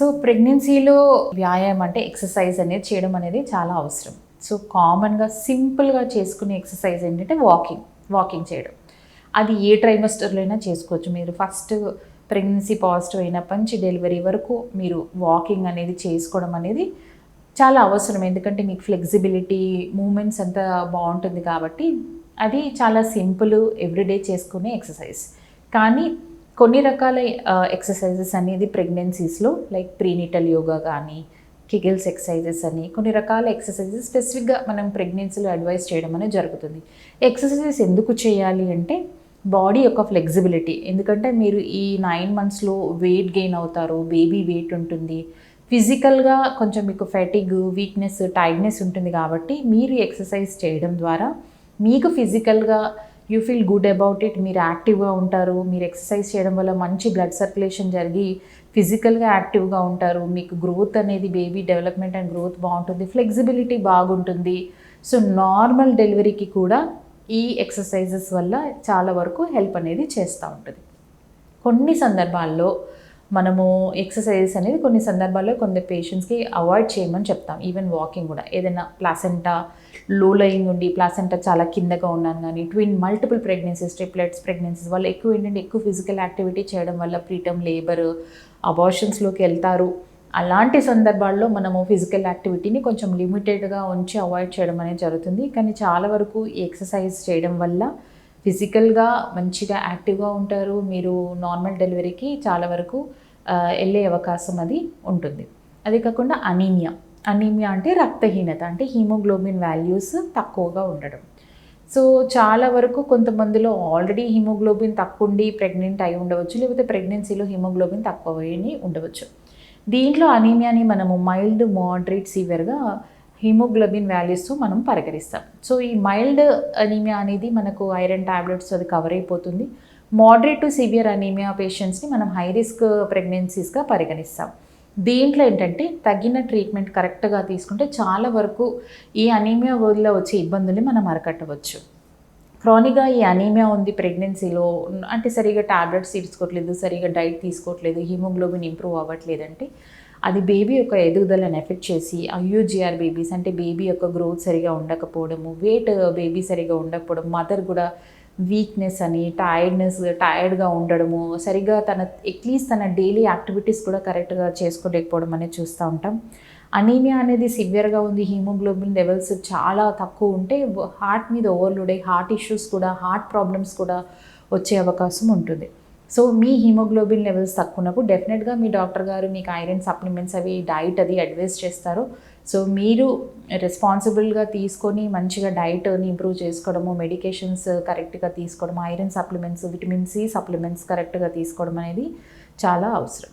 So ప్రెగ్నెన్సీలో వ్యాయామం అంటే ఎక్సర్సైజ్ అనేది చేయడం అనేది చాలా అవసరం. సో కామన్గా సింపుల్గా చేసుకునే ఎక్సర్సైజ్ ఏంటంటే వాకింగ్ చేయడం. అది ఏ ట్రైమస్టర్లో అయినా చేసుకోవచ్చు. మీరు ఫస్ట్ ప్రెగ్నెన్సీ పాజిటివ్ అయినప్పటి నుంచి డెలివరీ వరకు మీరు వాకింగ్ అనేది చేసుకోవడం అనేది చాలా అవసరం. ఎందుకంటే మీకు ఫ్లెక్సిబిలిటీ, మూమెంట్స్ అంతా బాగుంటుంది కాబట్టి అది చాలా సింపుల్, ఎవ్రీడే చేసుకునే ఎక్సర్సైజ్. కానీ కొన్ని రకాల ఎక్సర్సైజెస్ అనేది ప్రెగ్నెన్సీస్లో లైక్ ప్రీనిటల్ యోగా కానీ, కిగిల్స్ ఎక్సర్సైజెస్ అని కొన్ని రకాల ఎక్సర్సైజెస్ స్పెసిఫిక్గా మనం ప్రెగ్నెన్సీలో అడ్వైస్ చేయడం అనేది జరుగుతుంది. ఎక్సర్సైజెస్ ఎందుకు చేయాలి అంటే బాడీ యొక్క ఫ్లెక్సిబిలిటీ. ఎందుకంటే మీరు ఈ 9 monthsలో వెయిట్ గెయిన్ అవుతారు, బేబీ వెయిట్ ఉంటుంది, ఫిజికల్గా కొంచెం మీకు ఫెటిగ్, వీక్నెస్, టైర్డ్నెస్ ఉంటుంది. కాబట్టి మీరు ఎక్సర్సైజ్ చేయడం ద్వారా మీకు ఫిజికల్గా you feel good about it, మీరు యాక్టివ్గా ఉంటారు. మీరు ఎక్సర్సైజ్ చేయడం వల్ల మంచి బ్లడ్ సర్క్యులేషన్ జరిగి ఫిజికల్గా యాక్టివ్గా ఉంటారు. మీకు గ్రోత్ అనేది, బేబీ డెవలప్మెంట్ అండ్ గ్రోత్ బాగుంటుంది, ఫ్లెక్సిబిలిటీ బాగుంటుంది. సో నార్మల్ డెలివరీకి కూడా ఈ ఎక్సర్సైజెస్ వల్ల చాలా వరకు హెల్ప్ అనేది చేస్తూ ఉంటుంది. కొన్ని సందర్భాల్లో మనము ఎక్సర్సైజెస్ అనేది కొన్ని సందర్భాల్లో కొందరు పేషెంట్స్కి అవాయిడ్ చేయమని చెప్తాం. ఈవెన్ వాకింగ్ కూడా. ఏదైనా ప్లాసెంటా లో లయింగ్ ఉండి ప్లాసెంటా చాలా కిందగా ఉన్నాను కానీ, మల్టిపుల్ ప్రెగ్నెన్సీస్, ట్రిప్లెట్స్ ప్రెగ్నెన్సీస్ వల్ల ఎక్కువ ఫిజికల్ యాక్టివిటీ చేయడం వల్ల ప్రీటర్మ్ లేబర్, అబార్షన్స్లోకి వెళ్తారు. అలాంటి సందర్భాల్లో మనము ఫిజికల్ యాక్టివిటీని కొంచెం లిమిటెడ్గా ఉంచి అవాయిడ్ చేయడం అనేది జరుగుతుంది. కానీ చాలా వరకు ఈ ఎక్సర్సైజ్ చేయడం వల్ల ఫిజికల్గా మంచిగా యాక్టివ్గా ఉంటారు. మీరు నార్మల్ డెలివరీకి చాలా వరకు వెళ్ళే అవకాశం అది ఉంటుంది. అది కాకుండా అనీమియా అంటే రక్తహీనత, అంటే హీమోగ్లోబిన్ వాల్యూస్ తక్కువగా ఉండడం. సో చాలా వరకు కొంతమందిలో ఆల్రెడీ హీమోగ్లోబిన్ తక్కువ ఉండి ప్రెగ్నెంట్ అయి ఉండవచ్చు, లేకపోతే ప్రెగ్నెన్సీలో హీమోగ్లోబిన్ తక్కువ అయ్యి ఉండవచ్చు. దీంట్లో అనీమియాని మనము మైల్డ్, మోడరేట్, సివియర్గా హీమోగ్లోబిన్ వాల్యూస్తో మనం పరిగణిస్తాం. సో ఈ మైల్డ్ అనీమియా అనేది మనకు ఐరన్ టాబ్లెట్స్ అది కవర్ అయిపోతుంది. మోడరేట్ టు సివియర్ అనీమియా పేషెంట్స్ని మనం హై రిస్క్ ప్రెగ్నెన్సీస్గా పరిగణిస్తాం. దీంట్లో ఏంటంటే తగిన ట్రీట్మెంట్ కరెక్ట్గా తీసుకుంటే చాలా వరకు ఈ అనీమియా వల్ల వచ్చే ఇబ్బందుల్ని మనం అరికట్టవచ్చు. క్రానిక్గా ఈ అనీమియా ఉంది ప్రెగ్నెన్సీలో అంటే సరిగా టాబ్లెట్స్ తీసుకోవట్లేదు, సరిగా డైట్ తీసుకోవట్లేదు, హీమోగ్లోబిన్ ఇంప్రూవ్ అవ్వట్లేదంటే అది బేబీ యొక్క ఎదుగుదలను ఎఫెక్ట్ చేసి ఐయూజీఆర్ బేబీస్ అంటే బేబీ యొక్క గ్రోత్ సరిగా ఉండకపోవడము, వెయిట్ బేబీ సరిగా ఉండకపోవడం, మదర్ కూడా వీక్నెస్ అని, టైర్డ్గా ఉండడము, సరిగా అట్లీస్ట్ తన డైలీ యాక్టివిటీస్ కూడా కరెక్ట్గా చేసుకోలేకపోవడం అనేది చూస్తూ ఉంటాం. అనీమియా అనేది సివియర్గా ఉంది, హీమోగ్లోబిన్ లెవెల్స్ చాలా తక్కువ ఉంటే హార్ట్ మీద ఓవర్లోడ్ అయ్యి హార్ట్ ఇష్యూస్ కూడా, హార్ట్ ప్రాబ్లమ్స్ కూడా వచ్చే అవకాశం ఉంటుంది. సో మీ హీమోగ్లోబిన్ లెవెల్స్ తక్కువ ఉన్నప్పుడు డెఫినెట్గా మీ డాక్టర్ గారు మీకు ఐరన్ సప్లిమెంట్స్ అవి, డైట్ అది అడ్వైస్ చేస్తారు. సో మీరు రెస్పాన్సిబుల్గా తీసుకొని మంచిగా డైట్ని ఇంప్రూవ్ చేసుకోవడము, మెడికేషన్స్ కరెక్ట్గా తీసుకోవడం, iron supplements, vitamin C supplements కరెక్ట్గా తీసుకోవడం అనేది చాలా అవసరం.